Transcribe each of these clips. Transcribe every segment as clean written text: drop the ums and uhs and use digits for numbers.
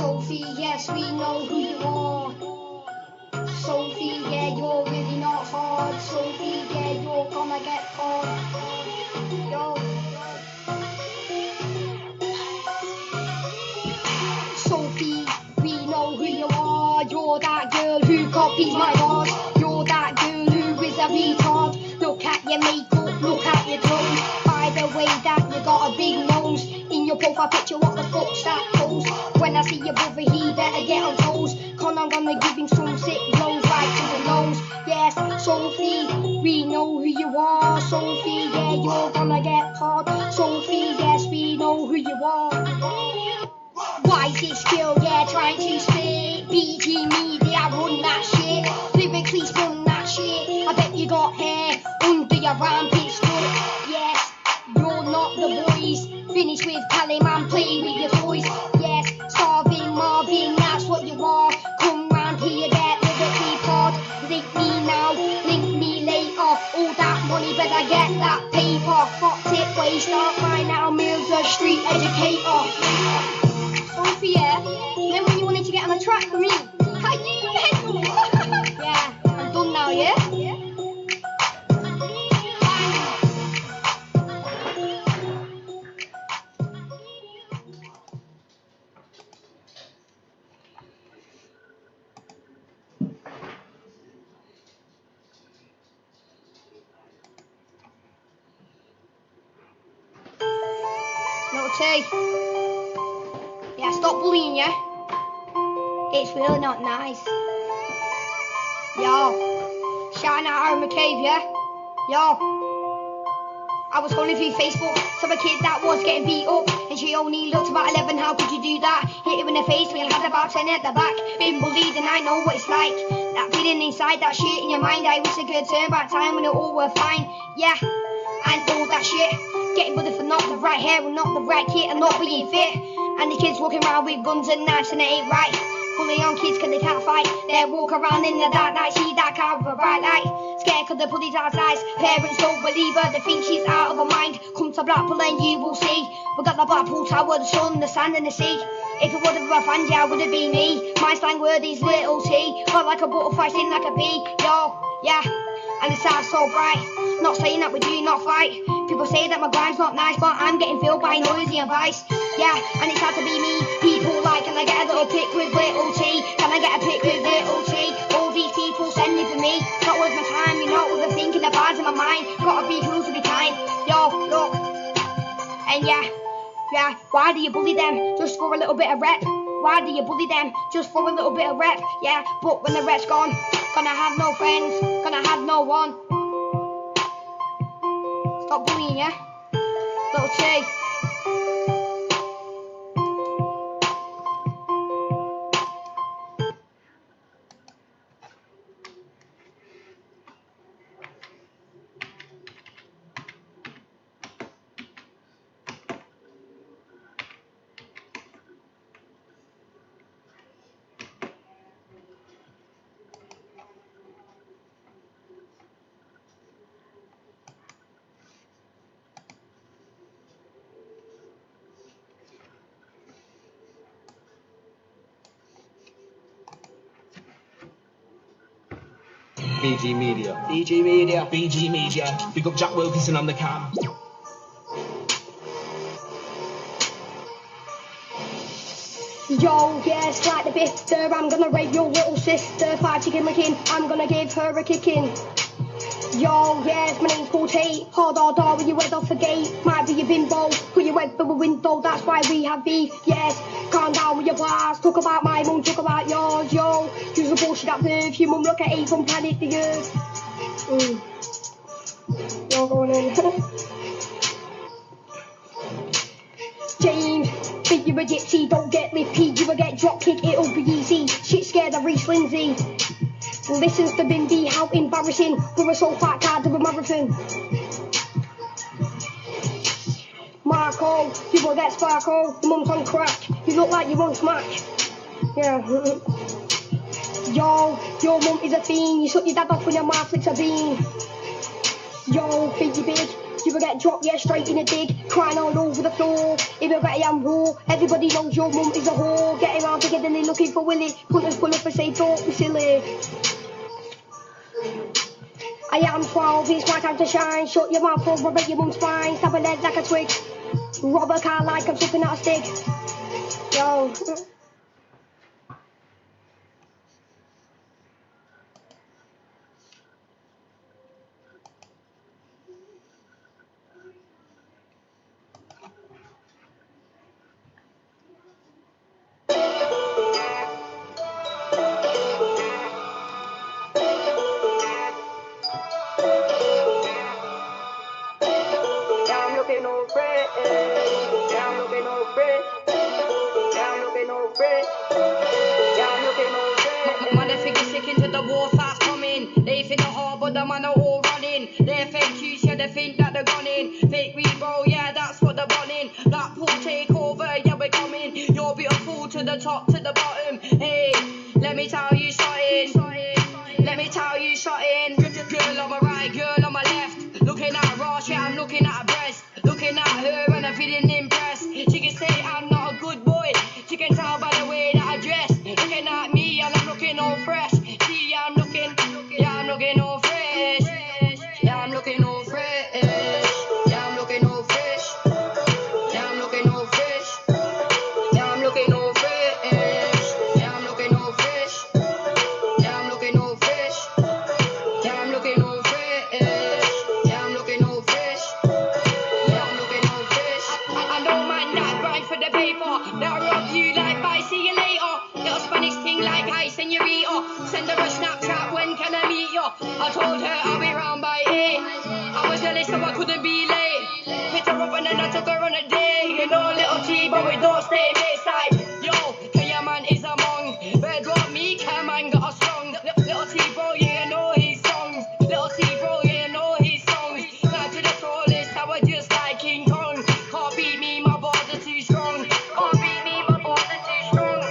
Sophie, yes, we know who you are. Sophie, yeah, you're really not hard. Sophie, yeah, you're gonna get hard. Yo. Sophie, we know who you are. You're that girl who copies my bars. You're that girl who is a retard. Look at your makeup, look at your clothes. By the way that you got a big nose. In your profile picture, what the fuck's that pose? When I see your brother, he better get on toes. Con, I'm gonna give him some sick blows right to the nose. Yes, Sophie, we know who you are. Sophie, yeah, you're gonna get hard. Sophie, yes, we know who you are. Why is this girl, yeah, trying to spit? BG Media, run that shit. Lyrically spun that shit. I bet you got hair under your armpit strut. Yes, you're not the boys. Finish with Caliman, play with your toys. Yes, starving Marvin, that's what you are. Come round here, get lyrically hard. Link me now, link me later. All that money, better get that paper. Hot tip waster, right now, Mills a street educator. Sophia, remember when you wanted to get on a track for me? How you meant? Yeah, I'm done now, yeah? Little T. Yeah, stop bullying, yeah? It's really not nice. Yo, shouting out Aaron McCabe, yeah? Yo. I was scrolling through Facebook, saw a kid that was getting beat up, and she only looked about 11, how could you do that? Hit her in the face, we had about 10 at the back, been bullied and I know what it's like. That feeling inside, that shit in your mind, I wish I could turn back time when it all were fine. Yeah, and all that shit, getting bullied for not the right hair and not the right kit and not being fit. And the kids walking around with guns and knives and it ain't right. Bullying on kids cause they can't fight. They walk around in the dark night, see that car with a bright light. Scared cause the bullies outside. Parents don't believe her, they think she's out of her mind. Come to Blackpool and you will see. We got the Blackpool Tower, the sun, the sand and the sea. If it would have been a fan, yeah, it would have been me. My slang word is little T. Felt like a butterfly, sting like a bee. Yo, yeah, and the star's so bright. Not saying that we do not fight. People say that my grime's not nice, but I'm getting filled by noisy advice. Yeah, and it's hard to be me. People like, can I get a little pic with little T? Can I get a pic with little T? All these people sending for me. Not worth my time, you're not worth thinking. The bars in my mind. Gotta be cool to be kind. Yo, look. And yeah, why do you bully them? Just for a little bit of rep. Why do you bully them? Just for a little bit of rep. Yeah, but when the rep's gone, gonna have no friends, gonna have no one. Stop bullying, yeah? Little T. BG Media. BG Media. BG Media. Big up Jack Wilkinson on the cam. Yo, yes, like the Bifter, I'm gonna rape your little sister. Fried chicken licking, I'm gonna give her a kicking. Yo, yes, my name's Paul Tate. Hard when you head off the gate. Might be a bimbo, put your head through a window, that's why we have beef. Yes, calm down with your bars. Talk about my mum, talk about yours. Yo, use the bullshit that birth. Your mum look at 8 from planet the earth. You're going in. James, think you're a gypsy, don't get lippy. You will get drop kick, it'll be easy. Shit scared of Reece Lindsay. Listens to Bimby, how embarrassing. We're a so fat card of a marathon. Marco, you will get sparkle. Your mum's on crack. You look like you're on smack. Yeah. Yo, your mum is a fiend. You suck your dad off when your mouth flicks a bean. Yo, biggie big. you will get dropped, yeah, straight in a dig. Crying all over the floor, even better I'm raw. Everybody knows your mum is a whore. Getting around bigger than they looking for Willie. Punters pull up and say, don't be silly. I am 12, it's my time to shine. Shut your mouth up, rub your mum's spine. Stab her legs like a twig. Rob a car like I'm sucking out a stick. Yo. The man are all running. They're fake news, yeah, they think that they're gunning. Fake weed, bro, yeah, that's what they're running. Blackpool take over, yeah, we're coming. You're beautiful to the top, to the bottom. Hey, let me tell you something. Let me tell you something. Girl on my right, girl on my left. Looking at Ross, yeah, I'm looking at her breast. Looking at her and I'm feeling impressed. She can say I'm not a good boy. She can tell by the way that I dress. Looking at me and I'm looking all fresh. See, I'm looking all fresh. Yeah, I'm looking all fresh. Yeah, I'm looking all fresh. Yeah, I'm looking all fresh. Yeah, I'm looking all fresh. Yeah, I'm looking all fresh. Yeah, I'm looking all fresh. Yeah, I'm looking all fresh. Yeah, I'm looking all fresh. Yeah, I'm looking all fresh. I don't mind that grind for the paper. That'll rob you like bye, see you later. Little Spanish thing like hi, senorita. Send her a Snapchat, when can I meet you? I told her I'll be round by 8. I was early so I couldn't be late. Picked her up and then I took her on a date. You know, little T, but we don't stay Bayside. Yo, Kaya man is among. Red rock me, Kaya man got a song. Little T, bro, yeah, you know his songs. Little T, bro, yeah, you know his songs. Now to the tallest, I was just like King Kong. Can't beat me, my bars are too strong. Can't beat me, my bars are too strong.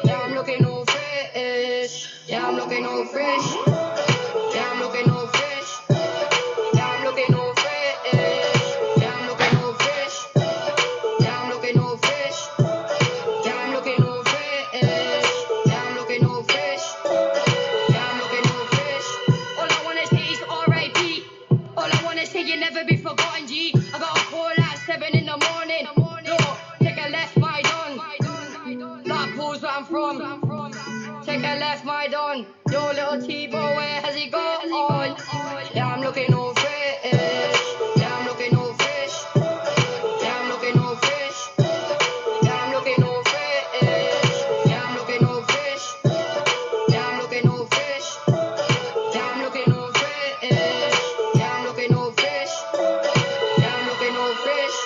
Yeah, I'm looking all fresh. Yeah, I'm looking all fresh. Yeah, I'm looking all fresh. Yeah, I'm looking all fresh. Yeah, I'm looking all fresh. Yeah, I'm looking all fresh. Yeah, I'm looking all fresh. Yeah, I'm looking all fresh. Yeah, I'm looking all fresh. All I wanna say is R.I.P. All I wanna say, you never be forgotten, G. I got a call at 7 in the morning. Yo, take a left, my don. Blackpool's where I'm from. Take a left, my don. Yo, little T-Boy, where has he gone? Yeah, I'm looking all fresh. Yeah, I'm looking all fresh. Yeah, I'm looking all fresh. Yeah, I'm looking all fresh. Yeah, I'm looking all fresh. Yeah, I'm looking all fresh. Yeah, I'm looking all fresh. Yeah, I'm looking all fresh. Yeah, I'm looking all fresh.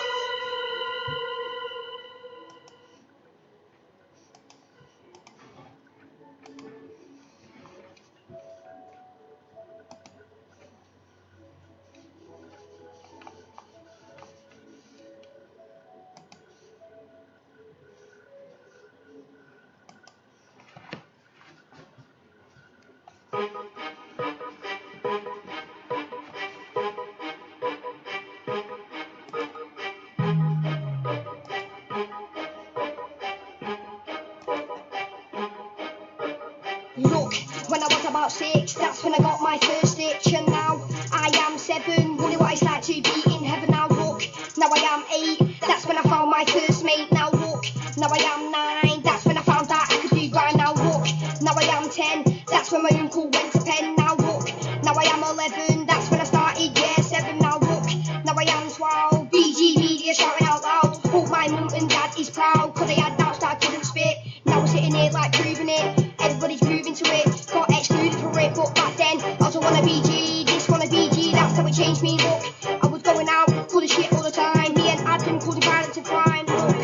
Look, when I was about 6, that's when I got my first itch. And now I am 7, wonder what it's like to be in heaven. Now look, now I am 8, that's when I found my first mate. Now look, now I am 9, that's when I found out I could do grind. Now look, now I am 10, that's when my uncle went to pen. Now look, now I am 11, that's when I started year 7. Now look, now I am 12, BG Media shouting out loud. Hope my mum and dad is proud, cause they had doubts that I couldn't spit. Now we're sitting here like proving it. Everybody's moving to it, got excluded for it, but back then I also wanna BG, this wanna BG, that's how it changed me. Look, I was going out full of shit all the time. Me and Adam called it violence and crime. Look,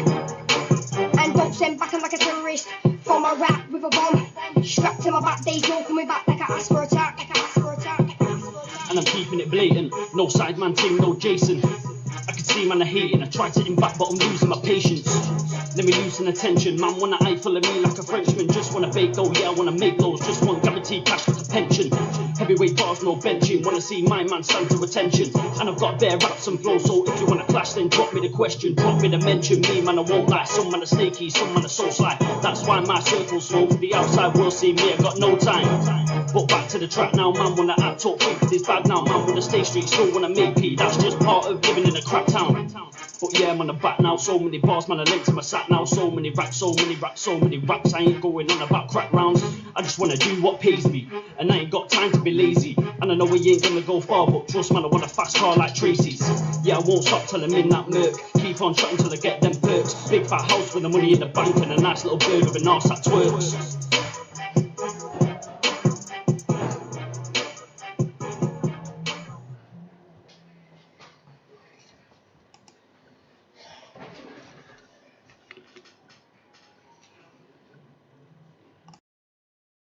and don't send back, I'm like a terrorist from a rap with a bomb strapped to my back. They all coming back like I asked for attack, And I'm keeping it blatant, no side man thing, no Jason. I can see man are hating, I try to hit him back but I'm losing my patience. Let me me losing attention. Man wanna eye full of me like a Frenchman. Just wanna bake though, yeah, I wanna make those. Just want guaranteed cash for the pension. Heavyweight bars, no benching. Wanna see my man stand to attention. And I've got bare raps and flow, so if you wanna clash, then drop me the question, drop me the mention. Me man, I won't lie. Some man are snaky, some man are so sly. That's why my circle's small. The outside world see me, I got no time. But back to the track now, man wanna act up, think with his bag now. Man wanna stay street, still wanna make P. That's just part of living in a crap town. But yeah, I'm on the back now, so many bars, man, I linked to my sack now. So many racks, so many racks, so many raps. I ain't going on about crack rounds. I just wanna do what pays me, and I ain't got time to be lazy. And I know we ain't gonna go far, but trust man, I want a fast car like Tracy's. Yeah, I won't stop till I'm in that murk. Keep on shotting till I get them perks. Big fat house with the money in the bank and a nice little bird with an arse that twerks.